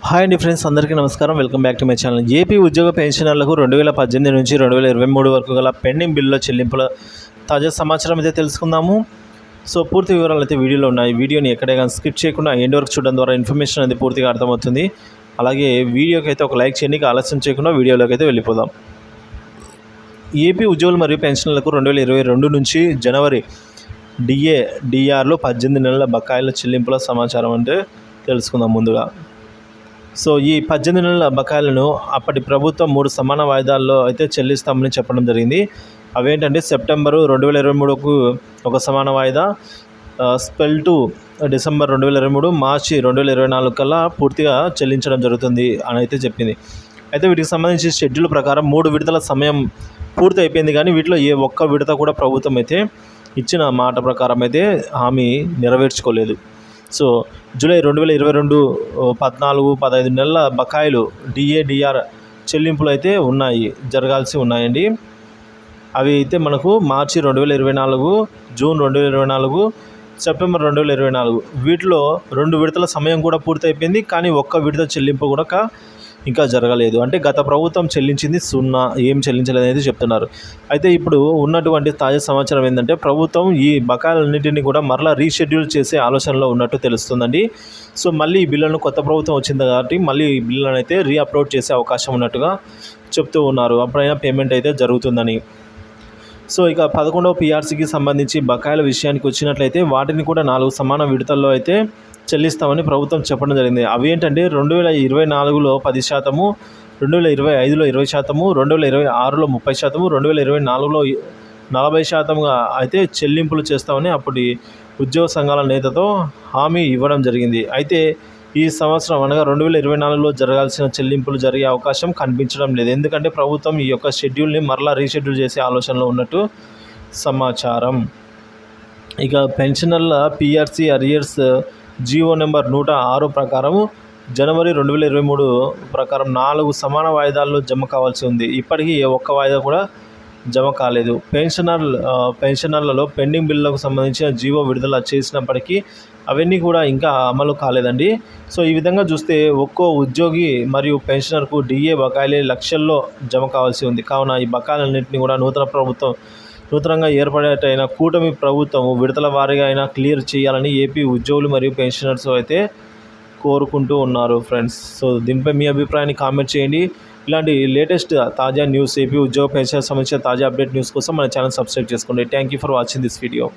Hi అండి friends, అందరికీ నమస్కారం. Welcome back to my channel. AP ఉద్యోగ పెన్షనర్లకు 2018 నుంచి 2023 వరకు గల పెండింగ్ బిల్లుల చెల్లింపుల తాజా సమాచారం అయితే తెలుసుకుందాము. సో పూర్తి వివరాలు అయితే వీడియోలో ఉన్నాయి. వీడియోని ఎక్కడైనా స్కిప్ చేయకుండా ఎండ్ వరకు చూడడం ద్వారా ఇన్ఫర్మేషన్ అనేది పూర్తిగా అర్థమవుతుంది. అలాగే వీడియోకి అయితే ఒక లైక్ చేయండి. ఆలస్యం చేయకుండా వీడియోలోకి అయితే వెళ్ళిపోదాం. ఏపీ ఉద్యోగులు మరియు పెన్షనర్లకు 2022 నుంచి జనవరి డిఆర్లో 18 నెలల బకాయిల చెల్లింపుల సమాచారం అంటే తెలుసుకుందాం ముందుగా. సో ఈ 18 నెలల బకాయిలను అప్పటి ప్రభుత్వం 3 సమాన వాయిదాల్లో అయితే చెల్లిస్తామని చెప్పడం జరిగింది. అవేంటంటే సెప్టెంబరు 2023కు ఒక సమాన వాయిదా, స్పెల్ 2 డిసెంబర్ 2023, మార్చి 2024 కల్లా పూర్తిగా చెల్లించడం జరుగుతుంది అని అయితే చెప్పింది. అయితే వీటికి సంబంధించి షెడ్యూల్ ప్రకారం 3 విడతల సమయం పూర్తి అయిపోయింది, కానీ వీటిలో ఏ ఒక్క విడత కూడా ప్రభుత్వం అయితే ఇచ్చిన మాట ప్రకారం అయితే హామీ నెరవేర్చుకోలేదు. సో జూలై 2022 14, 15 నెలల బకాయిలు డిఆర్ చెల్లింపులు అయితే జరగాల్సి ఉన్నాయండి. అవి అయితే మనకు మార్చి 2024, జూన్ 2024, సెప్టెంబర్ 2024 వీటిలో 2 విడతల సమయం కూడా పూర్తయిపోయింది, కానీ ఒక్క విడత చెల్లింపు కూడా ఇంకా జరగలేదు. అంటే గత ప్రభుత్వం చెల్లించింది 0, ఏం చెల్లించలేదు అనేది చెప్తున్నారు. అయితే ఇప్పుడు ఉన్నటువంటి తాజా సమాచారం ఏంటంటే ప్రభుత్వం ఈ బకాయిలన్నింటినీ కూడా మరలా రీషెడ్యూల్ చేసే ఆలోచనలో ఉన్నట్టు తెలుస్తుందండి. సో మళ్ళీ ఈ బిల్లులను కొత్త ప్రభుత్వం వచ్చింది కాబట్టి మళ్ళీ ఈ బిల్లులను అయితే రీఅప్లోడ్ చేసే అవకాశం ఉన్నట్టుగా చెప్తూ ఉన్నారు. అప్పుడైనా పేమెంట్ అయితే జరుగుతుందని. సో ఇక 11వ PRCకి సంబంధించి బకాయిల విషయానికి వచ్చినట్లయితే వాటిని కూడా 4 సమాన విడతల్లో అయితే చెల్లిస్తామని ప్రభుత్వం చెప్పడం జరిగింది. అవి ఏంటంటే 2024లో 10%, 2025లో 20%, 2026లో 30%, 2024లో 40%గా అయితే చెల్లింపులు చేస్తామని అప్పటి ఉద్యోగ సంఘాల నేతతో హామీ ఇవ్వడం జరిగింది. అయితే ఈ సంవత్సరం అనగా 2024లో జరగాల్సిన చెల్లింపులు జరిగే అవకాశం కనిపించడం లేదు. ఎందుకంటే ప్రభుత్వం ఈ యొక్క షెడ్యూల్ని మరలా రీషెడ్యూల్ చేసే ఆలోచనలో ఉన్నట్టు సమాచారం. ఇక పెన్షనర్ల PRC అరియర్స్ జీవో నెంబర్ 106 ప్రకారం జనవరి 2023 ప్రకారం 4 సమాన వాయిదాల్లో జమ కావాల్సి ఉంది. ఇప్పటికీ ఏ ఒక్క వాయిదా కూడా జమ కాలేదు. పెన్షనర్లలో పెండింగ్ బిల్లులకు సంబంధించిన జీవో విడుదల చేసినప్పటికీ అవన్నీ కూడా ఇంకా అమలు కాలేదండి. సో ఈ విధంగా చూస్తే ఒక్కో ఉద్యోగి మరియు పెన్షనర్కు DA బకాయిలే లక్షల్లో జమ కావాల్సి ఉంది. కావున ఈ బకాయిలన్నింటినీ కూడా నూతనంగా ఏర్పడేటైన కూటమి ప్రభుత్వం విడతల వారీగా అయినా క్లియర్ చేయాలని ఏపీ ఉద్యోగులు మరియు పెన్షనర్స్ అయితే కోరుకుంటూ ఉన్నారు ఫ్రెండ్స్. సో దీనిపై మీ అభిప్రాయాన్ని కామెంట్ చేయండి. ఇలాంటి లేటెస్ట్ తాజా న్యూస్, ఏపీ ఉద్యోగ పెన్షన్ సంబంధించిన తాజా అప్డేట్ న్యూస్ కోసం మన ఛానల్ సబ్స్క్రైబ్ చేసుకోండి. Thank you for watching this video.